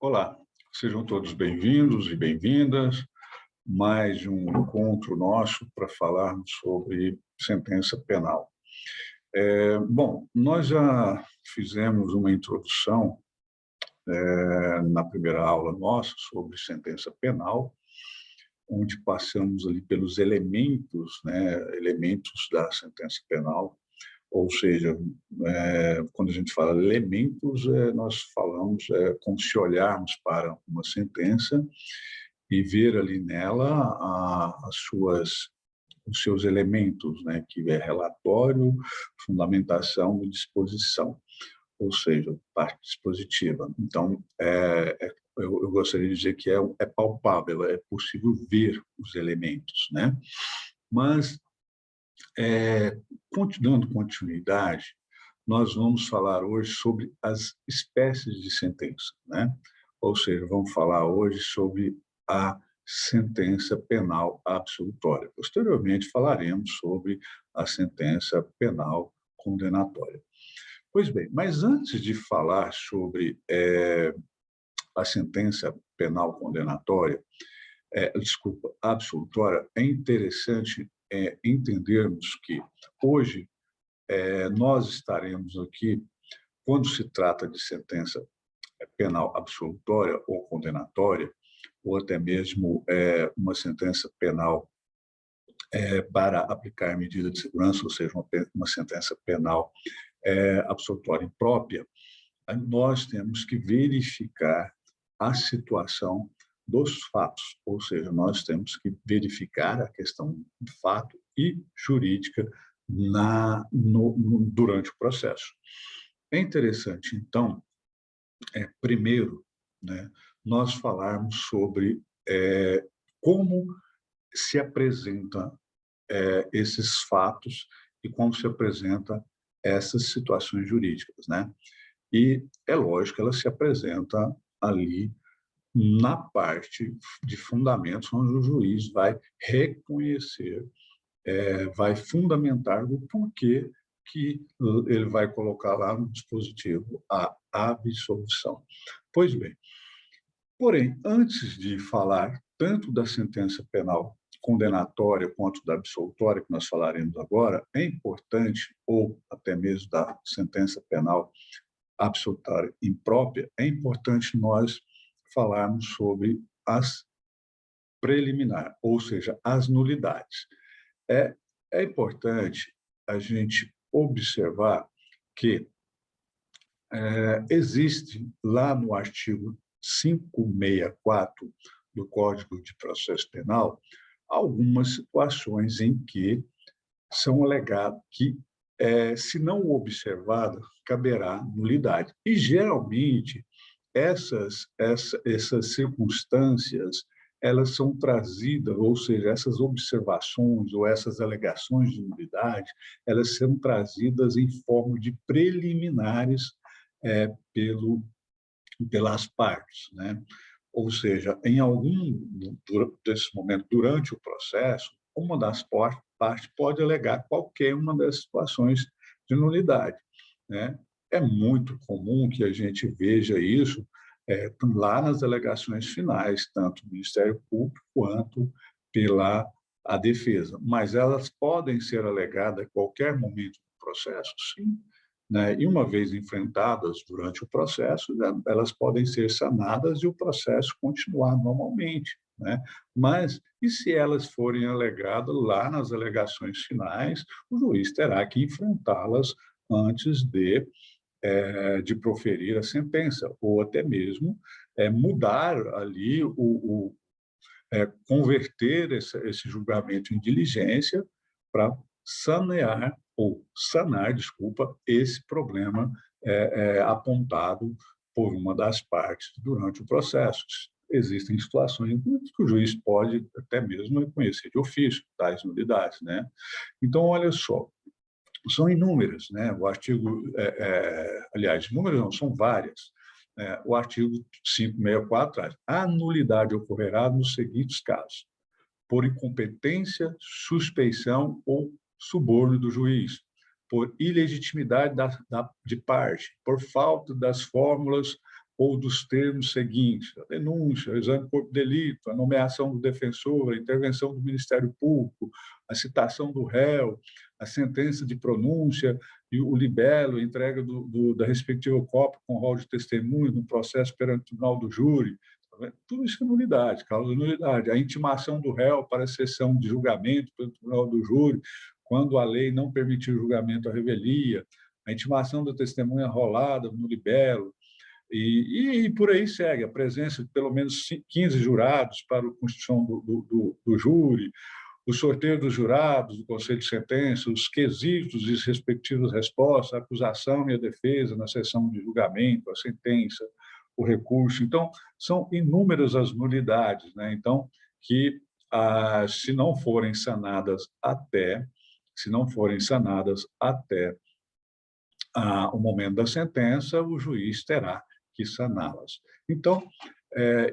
Olá, sejam todos bem-vindos e bem-vindas. Mais um encontro nosso para falarmos sobre sentença penal. Bom, nós já fizemos uma introdução na primeira aula nossa sobre sentença penal, onde passamos ali pelos elementos, né, elementos da sentença penal. Ou seja, quando a gente fala elementos, nós falamos como se olharmos para uma sentença e ver ali nela os seus elementos, né, que é relatório, fundamentação e disposição, ou seja, parte dispositiva. Então, eu gostaria de dizer que é palpável, é possível ver os elementos, né? Mas dando continuidade, nós vamos falar hoje sobre as espécies de sentença, né? Ou seja, vamos falar hoje sobre a sentença penal absolutória. Posteriormente, falaremos sobre a sentença penal condenatória. Pois bem, mas antes de falar sobre a sentença penal condenatória, absolutória, é interessante entendermos que hoje nós estaremos aqui, quando se trata de sentença penal absolutória ou condenatória, ou até mesmo uma sentença penal para aplicar medida de segurança, ou seja, uma sentença penal absolutória imprópria, nós temos que verificar a situação dos fatos, ou seja, nós temos que verificar a questão do fato e jurídica durante o processo. É interessante, então, primeiro, né, nós falarmos sobre como se apresenta esses fatos e como se apresenta essas situações jurídicas, né? E é lógico que ela se apresenta ali na parte de fundamentos, onde o juiz vai reconhecer, vai fundamentar o porquê que ele vai colocar lá no dispositivo a absolvição. Pois bem, porém, antes de falar tanto da sentença penal condenatória quanto da absolutória, que nós falaremos agora, é importante, ou até mesmo da sentença penal absolutória imprópria, é importante nós falarmos sobre as preliminar, ou seja, as nulidades. É importante a gente observar que existe lá no artigo 564 do Código de Processo Penal algumas situações em que são alegadas que, se não observada, caberá nulidade. E, geralmente, essas circunstâncias elas são trazidas, ou seja, essas observações ou essas alegações de nulidade, elas são trazidas em forma de preliminares pelas partes, né? Ou seja, em algum desse momento, durante o processo, uma das partes pode alegar qualquer uma das situações de nulidade, né? É muito comum que a gente veja isso lá nas alegações finais, tanto do Ministério Público quanto pela a defesa. Mas elas podem ser alegadas a qualquer momento do processo, sim, né? E uma vez enfrentadas durante o processo, elas podem ser sanadas e o processo continuar normalmente, né? Mas, e se elas forem alegadas lá nas alegações finais, o juiz terá que enfrentá-las antes de proferir a sentença, ou até mesmo mudar ali, converter esse julgamento em diligência para sanar, desculpa, esse problema apontado por uma das partes durante o processo. Existem situações em que o juiz pode até mesmo reconhecer de ofício tais nulidades, né? Então, olha só, são inúmeras, né? O artigo, aliás, inúmeras não, são várias. O artigo 564 traz: a nulidade ocorrerá nos seguintes casos: por incompetência, suspeição ou suborno do juiz, por ilegitimidade de parte, por falta das fórmulas ou dos termos seguintes: a denúncia, o exame de corpo de delito, a nomeação do defensor, a intervenção do Ministério Público, a citação do réu, a sentença de pronúncia e o libelo, a entrega da respectiva cópia com rol de testemunho no processo perante o tribunal do júri. Tudo isso é nulidade, causa de nulidade. A intimação do réu para a sessão de julgamento pelo tribunal do júri, quando a lei não permitir o julgamento à revelia, a intimação da testemunha rolada no libelo, e por aí segue, a presença de pelo menos 15 jurados para a constituição do júri, o sorteio dos jurados, do conselho de sentença, os quesitos e as respectivas respostas, a acusação e a defesa na sessão de julgamento, a sentença, o recurso. Então, são inúmeras as nulidades, né? Então, que se não forem sanadas até o momento da sentença, o juiz terá que saná-las. Então,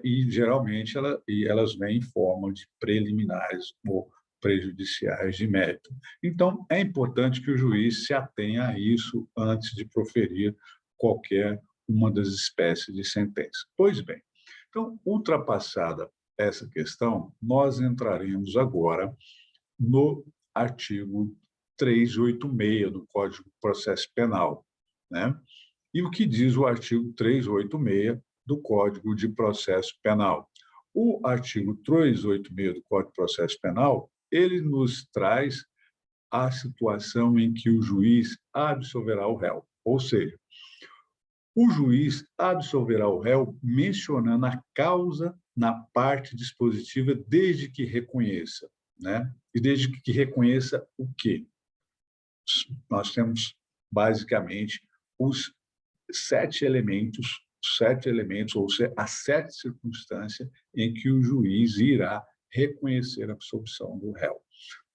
e geralmente elas vêm em forma de preliminares ou prejudiciais de mérito. Então, é importante que o juiz se atenha a isso antes de proferir qualquer uma das espécies de sentença. Pois bem, então, ultrapassada essa questão, nós entraremos agora no artigo 386 do Código de Processo Penal, né? E o que diz o artigo 386 do Código de Processo Penal? O artigo 386 do Código de Processo Penal, ele nos traz a situação em que o juiz absolverá o réu, ou seja, o juiz absolverá o réu mencionando a causa na parte dispositiva desde que reconheça, né? E desde que reconheça o quê? Nós temos, basicamente, os 7 elementos, ou seja, as 7 circunstâncias em que o juiz irá reconhecer a absolvição do réu.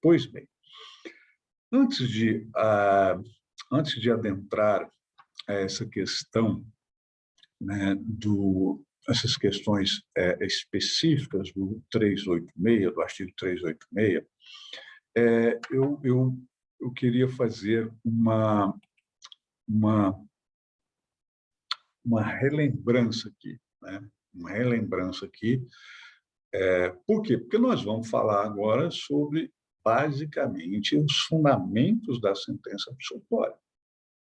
Pois bem, antes de adentrar a essa questão, né, essas questões específicas do 386, do artigo 386, eu queria fazer uma relembrança aqui, né? Uma relembrança aqui. Por quê? Porque nós vamos falar agora sobre, basicamente, os fundamentos da sentença absolutória,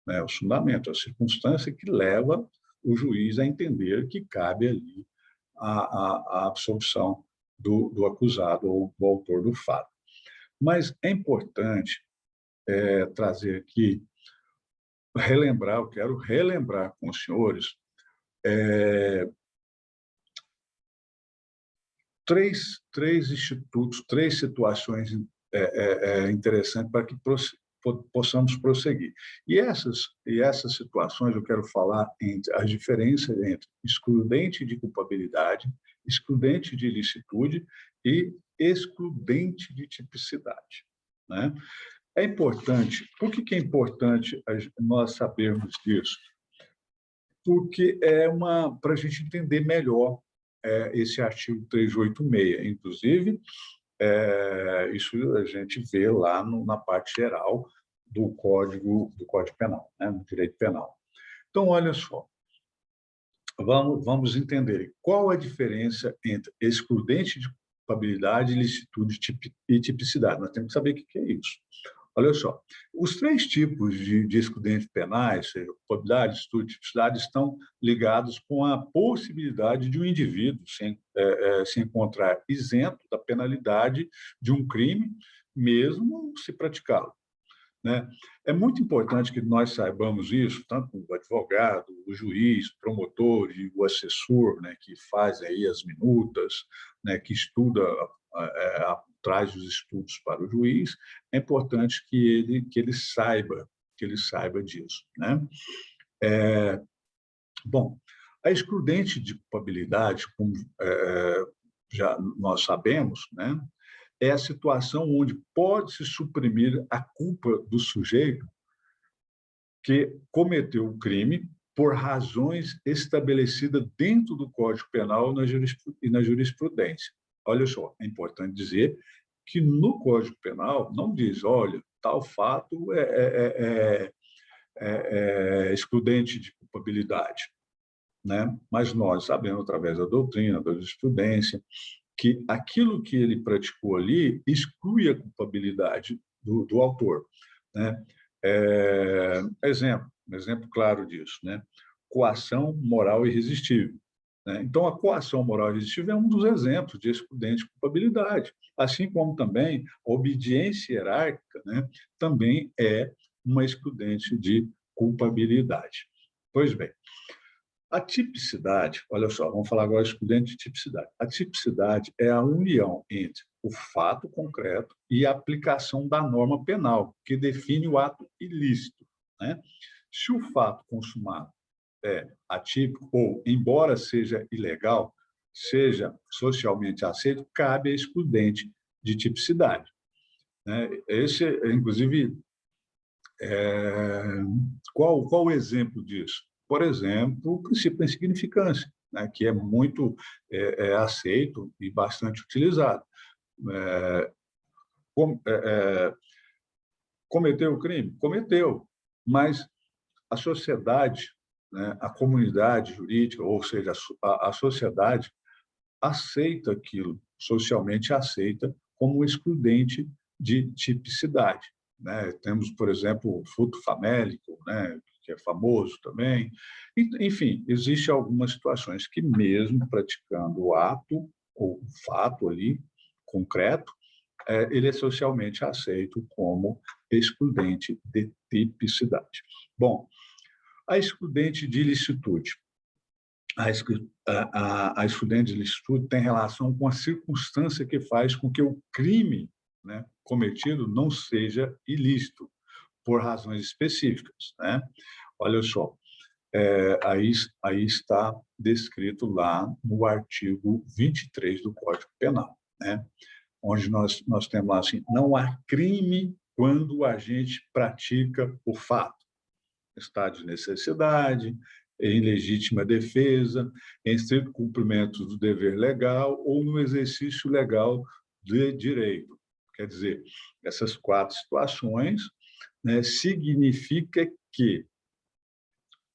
né? Os fundamentos, a circunstância que leva o juiz a entender que cabe ali a absolvição do acusado ou do autor do fato. Mas é importante trazer aqui, eu quero relembrar com os senhores três institutos, 3 situações interessantes para que possamos prosseguir. E essas situações eu quero falar entre as diferenças entre excludente de culpabilidade, excludente de ilicitude e excludente de tipicidade, né? É importante. Por que é importante nós sabermos disso? Porque para a gente entender melhor esse artigo 386. Inclusive, isso a gente vê lá na parte geral do Código Penal, né, no direito penal. Então, olha só, vamos entender qual a diferença entre excludente de culpabilidade, ilicitude e tipicidade. Nós temos que saber o que é isso. Olha só, os 3 tipos de excludentes penais, seja culpabilidade, ilicitude e tipicidade, estão ligados com a possibilidade de um indivíduo se encontrar isento da penalidade de um crime, mesmo se praticá-lo, né? É muito importante que nós saibamos isso, tanto o advogado, o juiz, o promotor e o assessor, né, que faz aí as minutas, né, que estuda, traz os estudos para o juiz, é importante que ele saiba disso, né? Bom, a excludente de culpabilidade, como já nós sabemos, né, é a situação onde pode-se suprimir a culpa do sujeito que cometeu o crime por razões estabelecidas dentro do Código Penal e na jurisprudência. Olha só, é importante dizer que no Código Penal não diz, olha, tal fato é excludente de culpabilidade. né? Mas nós sabemos, através da doutrina, da jurisprudência, que aquilo que ele praticou ali exclui a culpabilidade do autor, né? Um exemplo claro disso, né? Coação moral irresistível, né? Então, a coação moral irresistível é um dos exemplos de excludente de culpabilidade, assim como também a obediência hierárquica, né? Também é uma excludente de culpabilidade. Pois bem, a tipicidade, olha só, vamos falar agora excludente de tipicidade. A tipicidade é a união entre o fato concreto e a aplicação da norma penal, que define o ato ilícito, né? Se o fato consumado é atípico ou, embora seja ilegal, seja socialmente aceito, cabe a excludente de tipicidade, né? Esse, inclusive, qual o exemplo disso? Por exemplo, o princípio da insignificância, né, que é muito aceito e bastante utilizado. É, com, é, é, Cometeu o crime? Cometeu, mas a sociedade, né, a comunidade jurídica, ou seja, a sociedade, aceita aquilo, socialmente aceita, como excludente de tipicidade, né? Temos, por exemplo, o furto famélico, né, que é famoso também. Enfim, existem algumas situações que, mesmo praticando o ato ou o fato ali concreto, ele é socialmente aceito como excludente de tipicidade. Bom, a excludente de ilicitude. A excludente de ilicitude tem relação com a circunstância que faz com que o crime, né, cometido não seja ilícito, por razões específicas, né? Olha só, aí está descrito lá no artigo 23 do Código Penal, né? Onde nós temos lá assim, não há crime quando o agente pratica o fato. Estado de necessidade, em legítima defesa, em estrito cumprimento do dever legal ou no exercício legal de direito. Quer dizer, essas 4 situações, né, significa que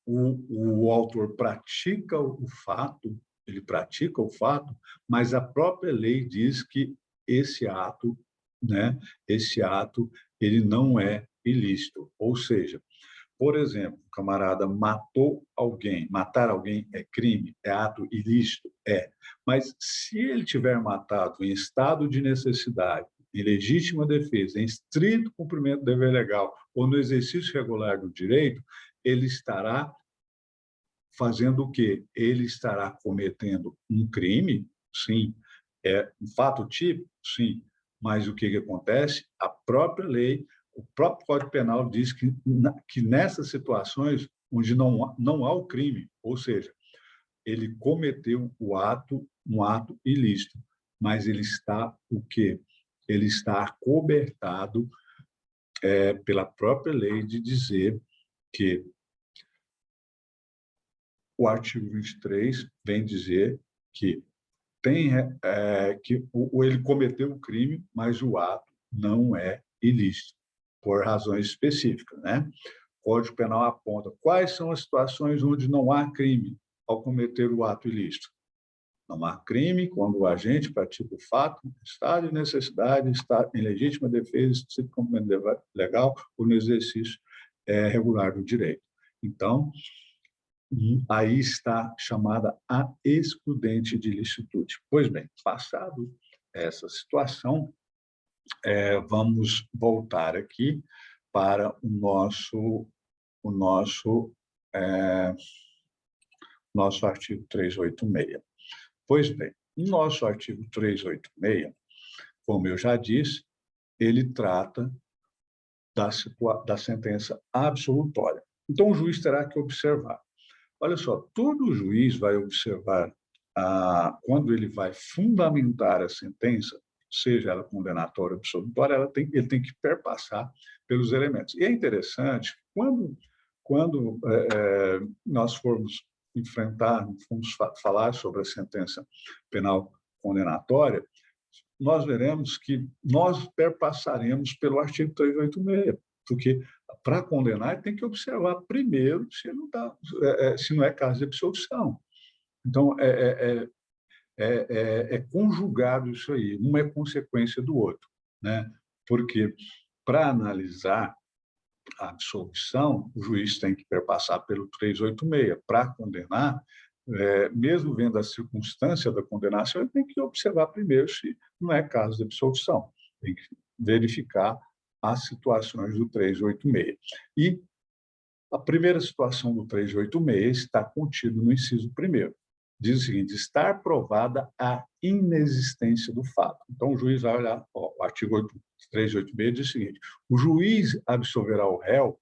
o autor pratica o fato, ele pratica o fato, mas a própria lei diz que esse ato, né, esse ato, ele não é ilícito. Ou seja, por exemplo, o camarada matou alguém, matar alguém é crime, é ato ilícito? É. Mas se ele tiver matado em estado de necessidade, em legítima defesa, em estrito cumprimento do dever legal ou no exercício regular do direito, ele estará fazendo o quê? Ele estará cometendo um crime, sim, é um fato típico, sim, mas o que acontece? A própria lei, o próprio Código Penal diz que nessas situações onde não há o crime, ou seja, ele cometeu um ato ilícito, mas ele está o quê? Ele está acobertado pela própria lei de dizer que o artigo 23 vem dizer que ele cometeu o crime, mas o ato não é ilícito, por razões específicas, né? O Código Penal aponta quais são as situações onde não há crime ao cometer o ato ilícito. Não há crime quando o agente pratica o fato, estado de necessidade, está em legítima defesa, se cumprimento legal ou no exercício regular do direito. Então, aí está chamada a excludente de ilicitude. Pois bem, passado essa situação, vamos voltar aqui para o nosso artigo 386. Pois bem, o nosso artigo 386, como eu já disse, ele trata da sentença absolutória. Então, o juiz terá que observar. Olha só, todo juiz vai observar, quando ele vai fundamentar a sentença, seja ela condenatória ou absolutória, ele tem que perpassar pelos elementos. E é interessante, quando nós formos falar sobre a sentença penal condenatória, nós veremos que nós perpassaremos pelo artigo 386, porque para condenar, ele tem que observar primeiro se ele não tá, se não é caso de absolvição. Então, é conjugado isso aí, uma é consequência do outro, né? Porque para analisar a absolvição, o juiz tem que perpassar pelo 386. Para condenar, mesmo vendo a circunstância da condenação, ele tem que observar primeiro se não é caso de absolvição. Tem que verificar as situações do 386. E a primeira situação do 386 está contido no inciso 1º. Diz o seguinte: estar provada a inexistência do fato. Então, o juiz vai olhar, o artigo 386 diz o seguinte: o juiz absolverá o réu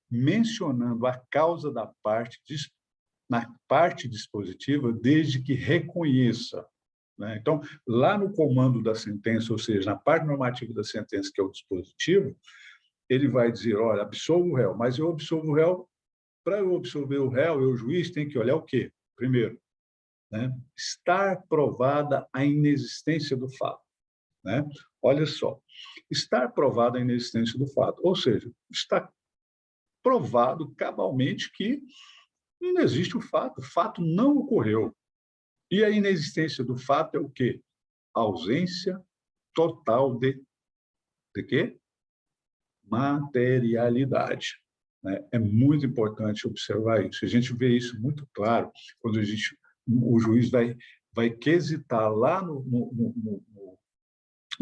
mencionando a causa da parte na parte dispositiva, desde que reconheça. Né? Então, lá no comando da sentença, ou seja, na parte normativa da sentença, que é o dispositivo, ele vai dizer, olha, absolvo o réu, mas eu absolvo o réu, para eu absolver o réu, o juiz tem que olhar o quê? Primeiro, né? Estar provada a inexistência do fato. Né? Olha só, estar provada a inexistência do fato, ou seja, está provado cabalmente que não existe o fato não ocorreu. E a inexistência do fato é o quê? Ausência total de quê? Materialidade. Né? É muito importante observar isso. A gente vê isso muito claro quando o juiz vai quesitar lá no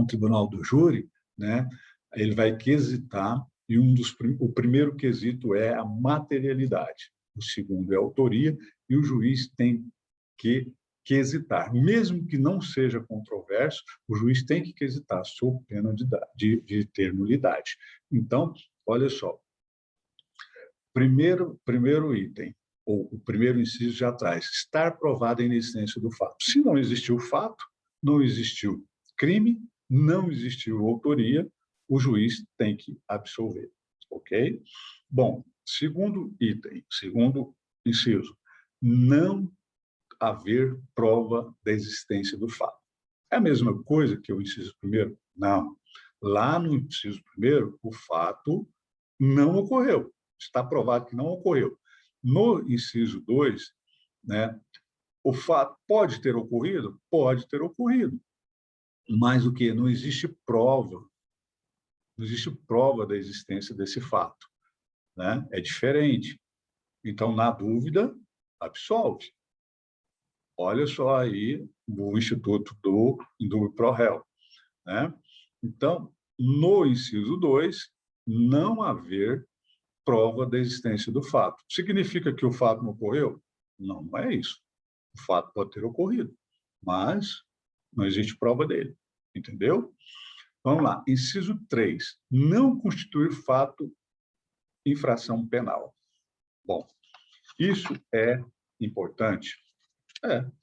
tribunal do júri, né? Ele vai quesitar e o primeiro quesito é a materialidade, o segundo é a autoria, e o juiz tem que quesitar. Mesmo que não seja controverso, o juiz tem que quesitar sob pena de ter nulidade. Então, olha só, primeiro item, ou o primeiro inciso já traz, estar provada a inexistência do fato. Se não existiu fato, não existiu crime, não existiu autoria, o juiz tem que absolver, ok? Bom, segundo item, segundo inciso, não haver prova da existência do fato. É a mesma coisa que o inciso primeiro? Não. Lá no inciso primeiro, o fato não ocorreu. Está provado que não ocorreu. No inciso 2, né, o fato pode ter ocorrido? Pode ter ocorrido. Mas o que? Não existe prova. Não existe prova da existência desse fato. Né? É diferente. Então, na dúvida, absolve. Olha só aí o Instituto do Indúbio Pro Réu. Né? Então, no inciso 2, não haver prova da existência do fato. Significa que o fato não ocorreu? Não, não é isso. O fato pode ter ocorrido, mas não existe prova dele. Entendeu? Vamos lá. Inciso 3. Não constituir fato infração penal. Bom, isso é importante.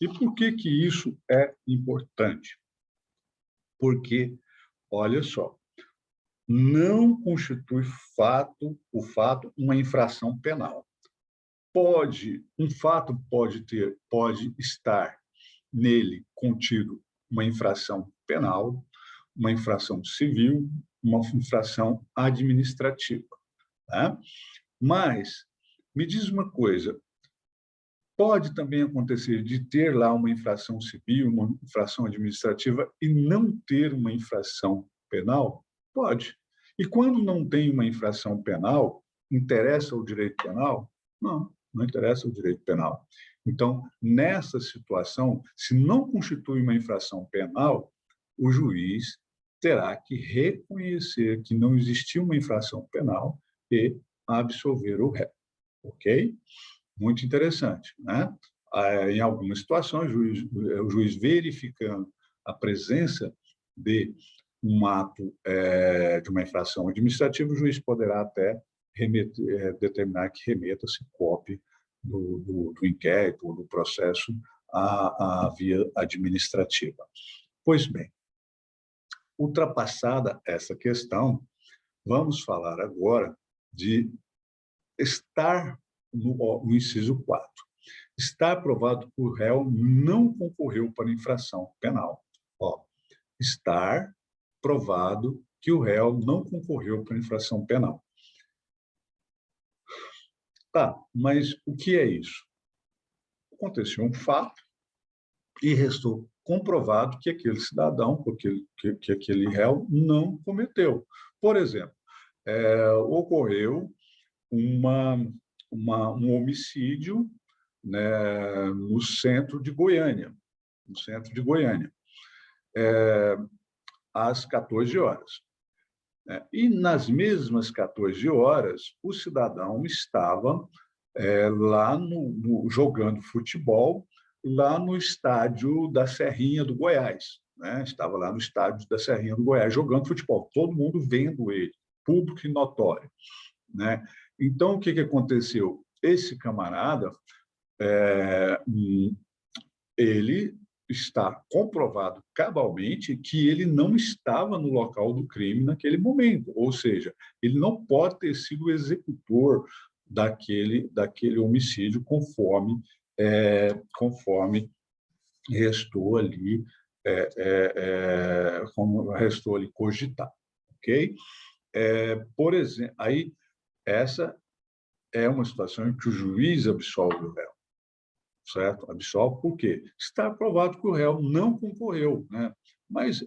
E por que isso é importante? Porque, olha só, não constitui o fato uma infração penal. Um fato pode estar nele contido uma infração penal, uma infração civil, uma infração administrativa. Tá? Mas, me diz uma coisa, pode também acontecer de ter lá uma infração civil, uma infração administrativa e não ter uma infração penal? Pode. E quando não tem uma infração penal, interessa o direito penal? Não, não interessa o direito penal. Então, nessa situação, se não constitui uma infração penal, o juiz terá que reconhecer que não existiu uma infração penal e absolver o réu. Ok? Muito interessante, né? Em algumas situações, o juiz verificando a presença de um ato de uma infração administrativa, o juiz poderá até determinar que remeta-se cópia do inquérito ou do processo à via administrativa. Pois bem, ultrapassada essa questão, vamos falar agora de estar no inciso 4. Está provado que o réu não concorreu para infração penal. Estar provado que o réu não concorreu para infração penal. Tá, mas o que é isso? Aconteceu um fato e restou comprovado que aquele cidadão, que aquele réu não cometeu. Por exemplo, ocorreu uma, um homicídio, né, no centro de Goiânia, no centro de Goiânia, às 14 horas. Né? E nas mesmas 14 horas, o cidadão estava lá jogando futebol lá no estádio da Serrinha do Goiás. Né? Estava lá no estádio da Serrinha do Goiás jogando futebol, todo mundo vendo ele, público e notório. Né? Então, o que aconteceu? Esse camarada, ele está comprovado cabalmente que ele não estava no local do crime naquele momento, ou seja, ele não pode ter sido o executor daquele homicídio conforme restou ali, como restou ali cogitar, ok? Por exemplo, aí essa é uma situação em que o juiz absolve o réu, certo? Absolve por quê? Está provado que o réu não concorreu, né? Mas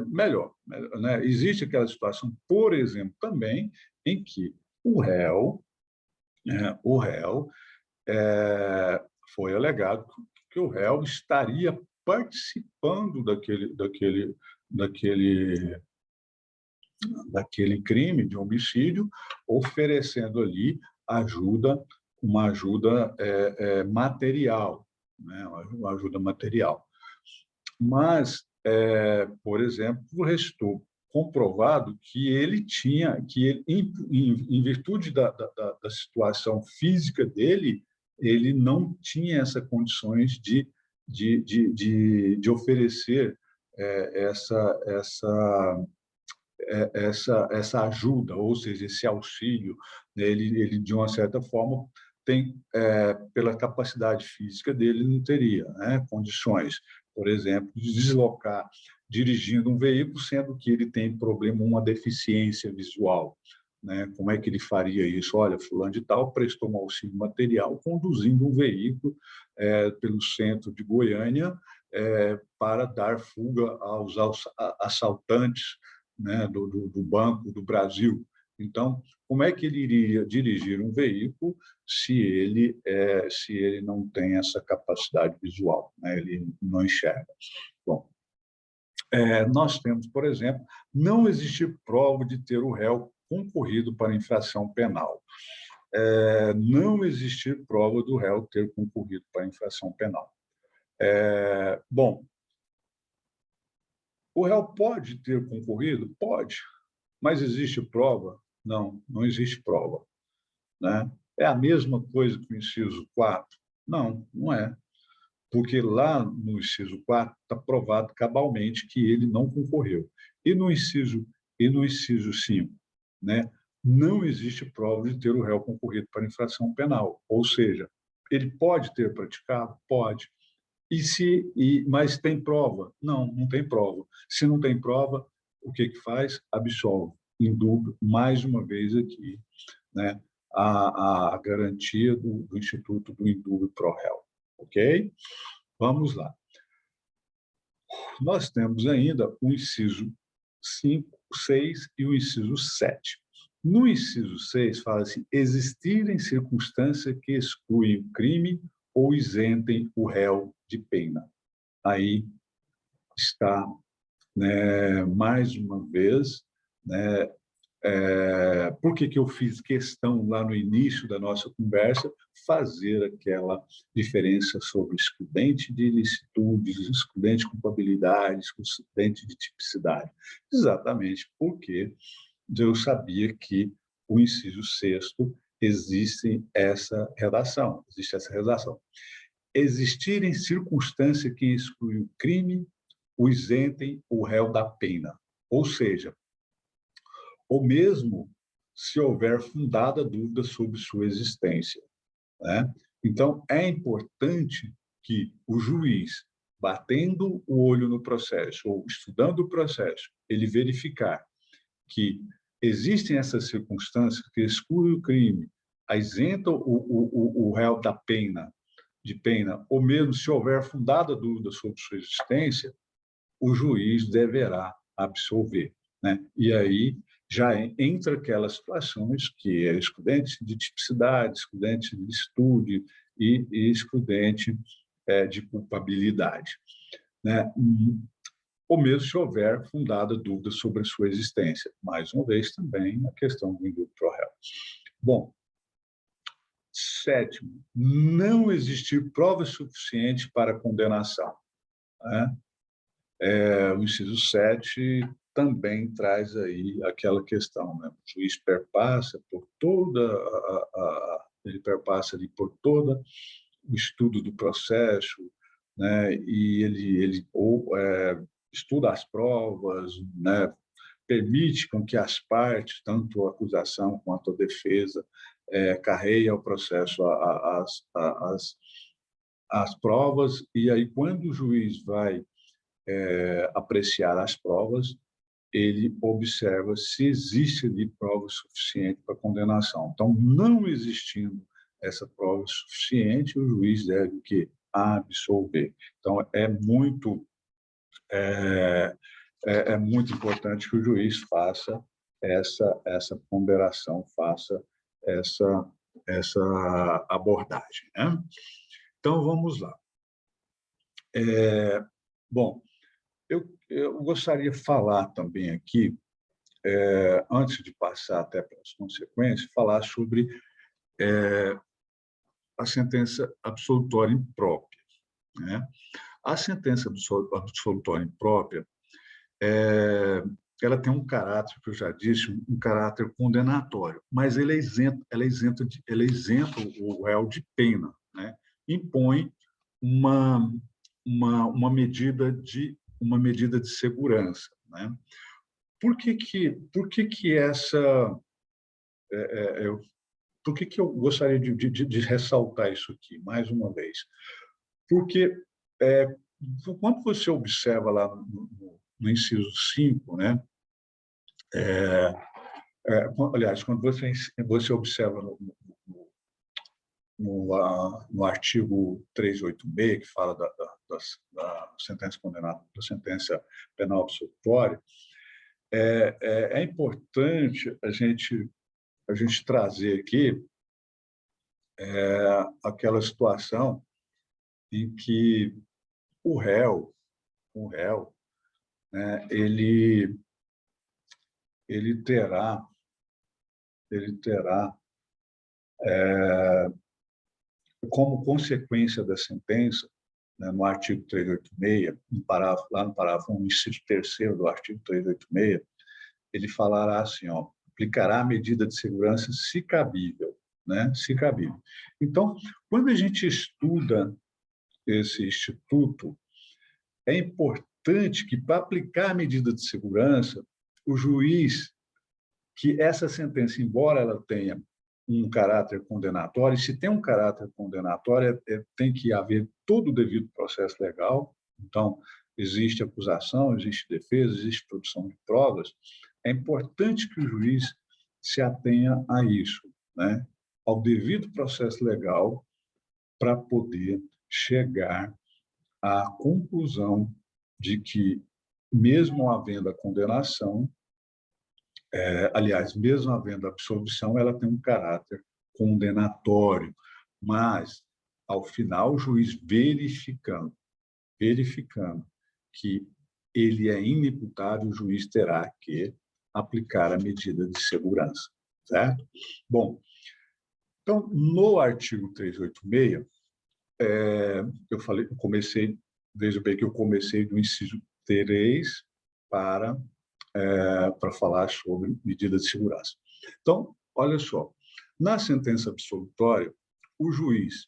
melhor, né? Existe aquela situação, por exemplo, também em que o réu foi alegado que o réu estaria participando daquele, daquele crime de homicídio, oferecendo ali ajuda, uma ajuda material, né? Uma ajuda material. Mas, por exemplo, restou comprovado que ele tinha, que ele, em virtude da situação física dele, ele não tinha essas condições de oferecer essa ajuda, ou seja, esse auxílio. Né? Ele, de uma certa forma, tem, pela capacidade física dele, não teria, né, condições, por exemplo, de deslocar dirigindo um veículo, sendo que ele tem problema, uma deficiência visual. Né? Como é que ele faria isso? Olha, fulano de tal prestou um auxílio material conduzindo um veículo pelo centro de Goiânia para dar fuga aos assaltantes, né, do Banco do Brasil. Então, como é que ele iria dirigir um veículo se ele não tem essa capacidade visual, né? Ele não enxerga? Bom, nós temos, por exemplo, não existir prova de ter o réu concorrido para infração penal. Não existir prova do réu ter concorrido para infração penal. Bom, o réu pode ter concorrido? Pode. Mas existe prova? Não, não existe prova. Né? É a mesma coisa que o inciso 4? Não, não é. Porque lá no inciso 4 está provado cabalmente que ele não concorreu. E no inciso 5, né, não existe prova de ter o réu concorrido para infração penal. Ou seja, ele pode ter praticado? Pode. Mas tem prova? Não, não tem prova. Se não tem prova, o que faz? Absolve. Indúbio, mais uma vez aqui, né, a garantia do Instituto do Indúbio pro réu. Ok? Vamos lá. Nós temos ainda o inciso 5, 6 e o inciso 7. No inciso 6, fala-se existirem circunstâncias que excluem o crime ou isentem o réu de pena. Aí está, né, mais uma vez, né, por que eu fiz questão, lá no início da nossa conversa, fazer aquela diferença sobre excludente de ilicitudes, excludente de culpabilidade, excludente de tipicidade? Exatamente porque eu sabia que o inciso 6º existe essa redação. Existirem circunstâncias que excluem o crime, o isentem o réu da pena. Ou seja, ou mesmo se houver fundada dúvida sobre sua existência. Né? Então, é importante que o juiz, batendo o olho no processo ou estudando o processo, ele verificar que existem essas circunstâncias que excluem o crime, isenta o réu da pena, ou mesmo se houver fundada dúvida sobre sua existência, o juiz deverá absolver, né? E aí já entra aquelas situações que é excludente de tipicidade, excludente de estúdio e excludente de culpabilidade, né? Ou mesmo se houver fundada dúvida sobre a sua existência. Mais uma vez, também a questão do indulto pro réu. Bom, sétimo, não existir prova suficiente para condenação, né? O inciso 7 também traz aí aquela questão, né? O juiz perpassa por ele perpassa ali por toda o estudo do processo, né? E ele estuda as provas, né? Permite com que as partes, tanto a acusação quanto a defesa, carreiem o processo as provas, e aí quando o juiz vai apreciar as provas, ele observa se existe ali prova suficiente para condenação. Então, não existindo essa prova suficiente, o juiz deve que absolver. Então, é muito importante que o juiz faça essa ponderação, faça essa abordagem, né? Então, vamos lá. Bom, eu gostaria de falar também aqui, antes de passar até para as consequências, falar sobre a sentença absolutória imprópria, né? A sentença absolutória imprópria, ela tem um caráter, que eu já disse, um caráter condenatório, mas ela isenta o réu de pena, né? Impõe uma medida de segurança, né? Por que eu gostaria de ressaltar isso aqui, mais uma vez? Porque quando você observa lá no inciso 5, né? Aliás, quando você observa no artigo 386, que fala da sentença condenatória, da sentença penal absolutória, é importante a gente trazer aqui aquela situação em que o réu, né, ele terá como consequência da sentença, né, no artigo 386, lá no parágrafo 1, inciso 3º do artigo 386, ele falará assim, ó, aplicará a medida de segurança se cabível, né? Se cabível. Então, quando a gente estuda esse instituto, é importante que, para aplicar a medida de segurança, o juiz, que essa sentença, embora ela tenha um caráter condenatório, e se tem um caráter condenatório, tem que haver todo o devido processo legal. Então, existe acusação, existe defesa, existe produção de provas. É importante que o juiz se atenha a isso, né? Ao devido processo legal, para poder chegar à conclusão de que, mesmo havendo a condenação, aliás, mesmo havendo a absolvição, ela tem um caráter condenatório, mas, ao final, o juiz verificando que ele é inimputável, o juiz terá que aplicar a medida de segurança, certo? Bom, então, no artigo 386, veja bem que eu comecei do inciso 3 para falar sobre medida de segurança. Então, olha só, na sentença absolutória, o juiz,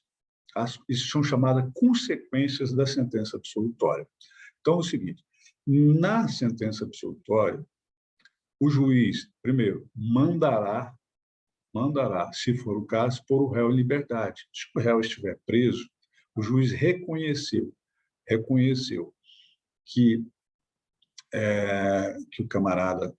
isso são chamadas consequências da sentença absolutória. Então, é o seguinte, na sentença absolutória, o juiz, primeiro, mandará, se for o caso, pôr o réu em liberdade. Se o réu estiver preso, o juiz reconheceu que o camarada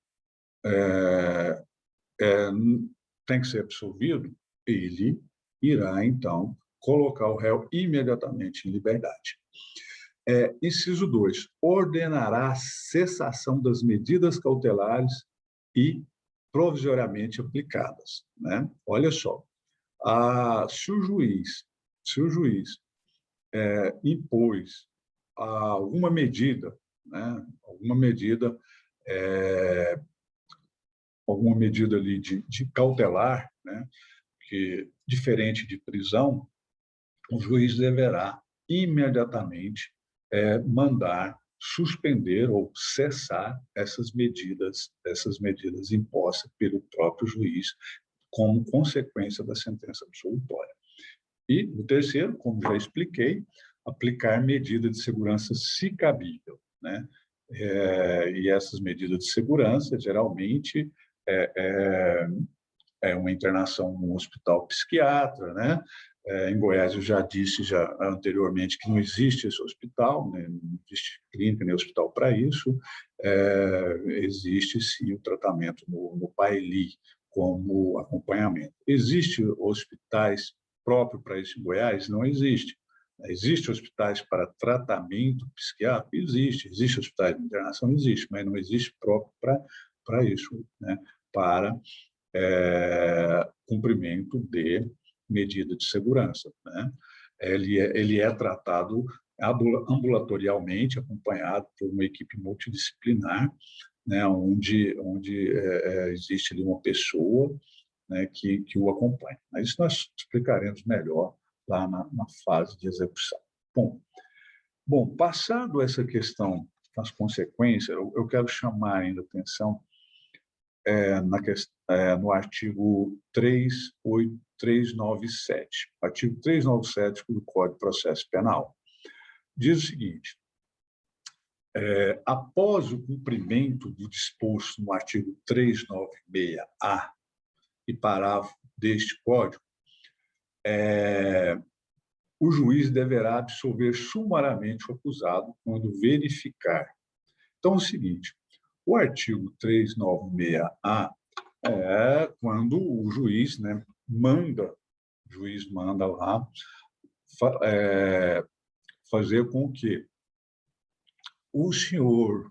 tem que ser absolvido, ele irá, então, colocar o réu imediatamente em liberdade. Inciso 2, ordenará a cessação das medidas cautelares e provisoriamente aplicadas, né? Olha só, se o juiz impôs alguma medida, né? É, alguma medida ali de cautelar, né? Que diferente de prisão, o juiz deverá imediatamente mandar suspender ou cessar essas medidas impostas pelo próprio juiz como consequência da sentença absolutória. E o terceiro, como já expliquei, aplicar medida de segurança se cabível, né? E essas medidas de segurança, geralmente, é, uma internação no hospital psiquiatra, né? Em Goiás, eu já disse anteriormente que não existe esse hospital, né? Não existe clínica nem hospital para isso. Existe, sim, o tratamento no PAELI como acompanhamento. Existem hospitais próprios para isso em Goiás? Não existe. Existem hospitais para tratamento psiquiátrico? Existe. Existem hospitais de internação? Existe, mas não existe próprio para isso, né? Para cumprimento de medida de segurança, né? Ele é tratado ambulatorialmente, acompanhado por uma equipe multidisciplinar, né? Onde existe ali uma pessoa, né? que o acompanha. Mas isso nós explicaremos melhor lá na fase de execução. Bom, passado essa questão das consequências, eu quero chamar ainda a atenção no artigo 397. Artigo 397 do Código de Processo Penal. Diz o seguinte: após o cumprimento do disposto no artigo 396-A e parágrafo deste Código, o juiz deverá absolver sumariamente o acusado quando verificar. Então, é o seguinte: o artigo 396-A quando o juiz, né, o juiz manda lá fazer com que o senhor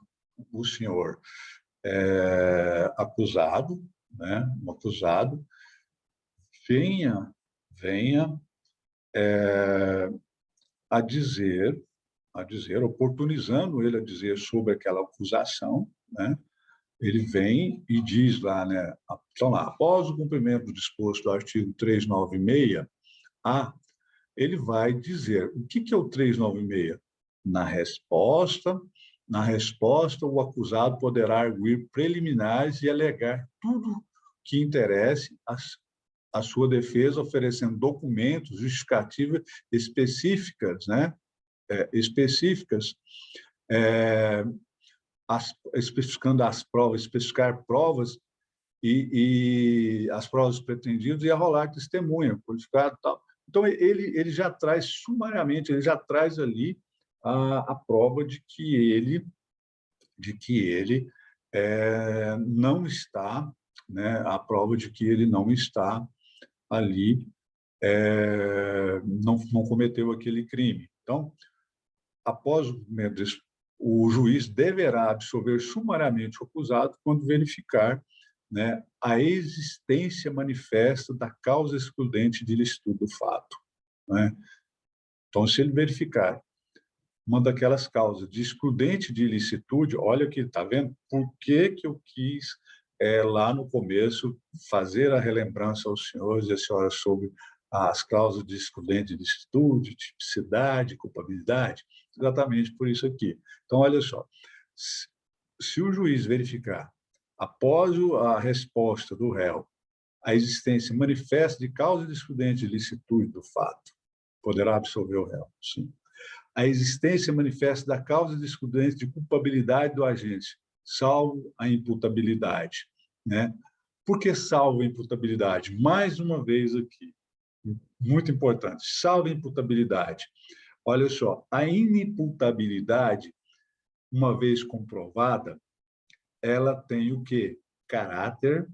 acusado, né, o acusado venha a dizer, oportunizando ele a dizer sobre aquela acusação, né? Ele vem e diz lá, né? Então, lá, após o cumprimento do disposto do artigo 396-A, ele vai dizer o que é o 396? Na resposta, o acusado poderá arguir preliminares e alegar tudo que interesse a sua defesa, oferecendo documentos, justificativas específicas, né? Específicas, especificando as provas, especificar provas e as provas pretendidas e arrolar testemunha, qualificado e tal. Então, ele já traz sumariamente, ele já traz ali a prova de que ele não está, né, a prova de que ele não está ali, não cometeu aquele crime. Então, após o juiz deverá absolver sumariamente o acusado quando verificar, né, a existência manifesta da causa excludente de ilicitude do fato, né? Então, se ele verificar uma daquelas causas de excludente de ilicitude, olha aqui, está vendo? Por que eu quis, lá no começo, fazer a relembrança aos senhores e às senhoras sobre as causas de excludente de ilicitude, tipicidade, culpabilidade? Exatamente por isso aqui. Então, olha só, se o juiz verificar, após a resposta do réu, a existência manifesta de causa de excludente de ilicitude do fato, poderá absolver o réu, sim. A existência manifesta da causa de excludente de culpabilidade do agente, salvo a imputabilidade, né? Por que salvo a imputabilidade? Mais uma vez aqui, muito importante, salvo a imputabilidade. Olha só, a inimputabilidade, uma vez comprovada, ela tem o quê? Caráter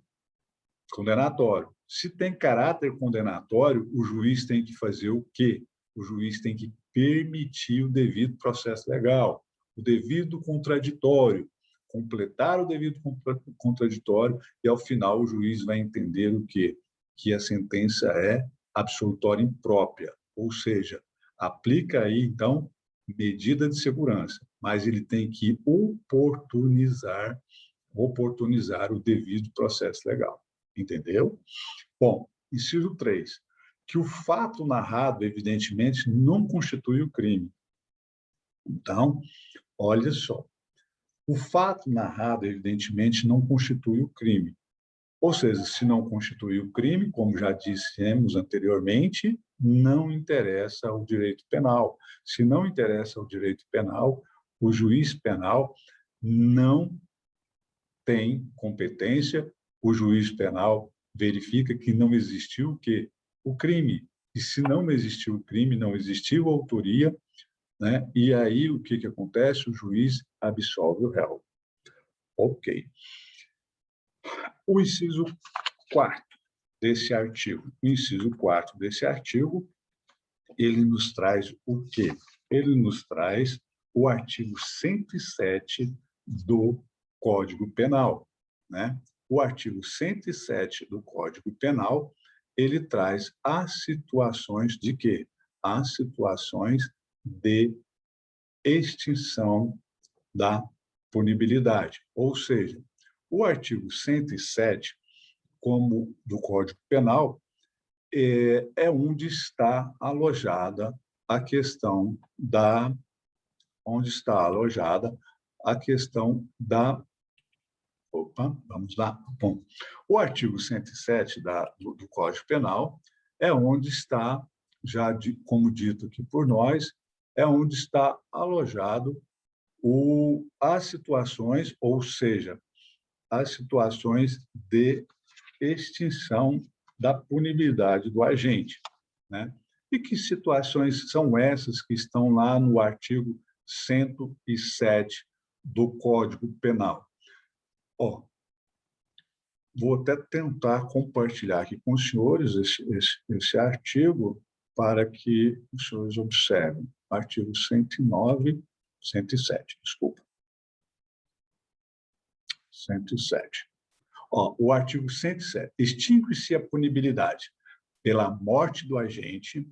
condenatório. Se tem caráter condenatório, o juiz tem que fazer o quê? O juiz tem que permitir o devido processo legal, o devido contraditório, completar o devido contraditório e, ao final, o juiz vai entender o quê? Que a sentença é absolutória imprópria, ou seja, aplica aí, então, medida de segurança, mas ele tem que oportunizar o devido processo legal. Entendeu? Bom, inciso 3, que o fato narrado, evidentemente, não constitui o crime. Então, olha só, o fato narrado, evidentemente, não constitui o crime. Ou seja, se não constitui o crime, como já dissemos anteriormente, não interessa o direito penal. Se não interessa o direito penal, o juiz penal não tem competência, o juiz penal verifica que não existiu o crime. E se não existiu o crime, não existiu a autoria, né? E aí o que acontece? O juiz absolve o réu. Ok. O inciso 4º desse artigo. O inciso 4º desse artigo, ele nos traz o quê? Ele nos traz o artigo 107 do Código Penal, né? O artigo 107 do Código Penal, ele traz as situações de quê? As situações de extinção da punibilidade. Ou seja, o artigo 107, como do Código Penal, é onde está alojada a questão da onde está alojada a questão da vamos lá. Bom, o artigo 107 do Código Penal é onde está, como dito aqui por nós, é onde está alojado as situações, ou seja, as situações de extinção da punibilidade do agente, né? E que situações são essas que estão lá no artigo 107 do Código Penal? Vou até tentar compartilhar aqui com os senhores esse artigo para que os senhores observem. Artigo 109, 107, desculpa. 107. O artigo 107. Extingue-se a punibilidade pela morte do agente,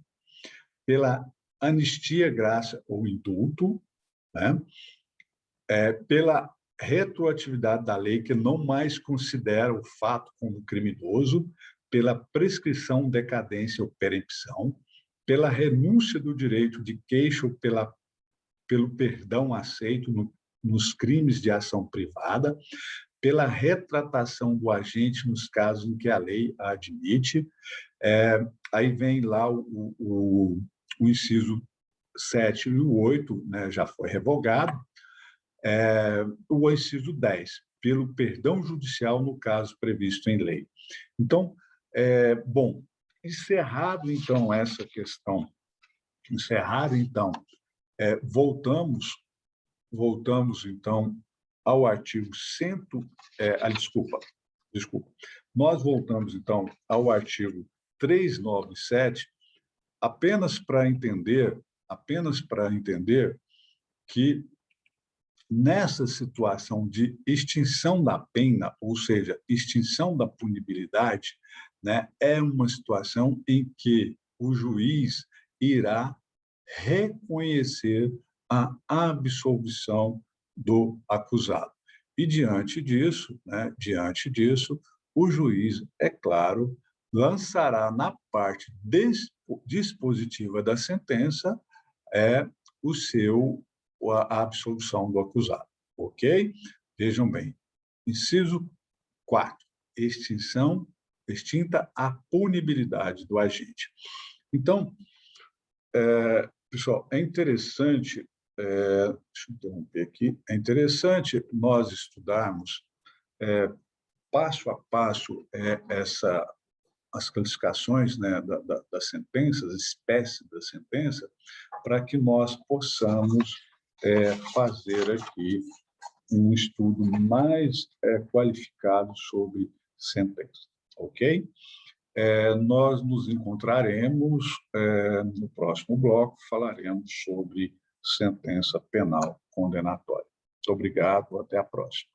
pela anistia, graça ou indulto, né? Pela retroatividade da lei, que não mais considera o fato como criminoso, pela prescrição, decadência ou perempção, pela renúncia do direito de queixa ou pelo perdão aceito nos crimes de ação privada, pela retratação do agente nos casos em que a lei a admite. Aí vem lá o inciso 7 e o 8, né, já foi revogado. O inciso 10, pelo perdão judicial no caso previsto em lei. Então, bom, encerrado, então, essa questão, voltamos, então, ao artigo desculpa. Nós voltamos, então, ao artigo 397, apenas para entender que nessa situação de extinção da pena, ou seja, extinção da punibilidade, né, é uma situação em que o juiz irá reconhecer a absolvição do acusado. E diante disso, o juiz, é claro, lançará na parte dispositiva da sentença a absolução do acusado. Ok? Vejam bem. Inciso 4. Extinta a punibilidade do agente. Então, pessoal, é interessante, deixa eu interromper aqui, é interessante nós estudarmos passo a passo as classificações, né, das sentenças, espécies da sentença, para que nós possamos fazer aqui um estudo mais qualificado sobre sentença, ok? Nós nos encontraremos no próximo bloco, falaremos sobre sentença penal condenatória. Muito obrigado, até a próxima.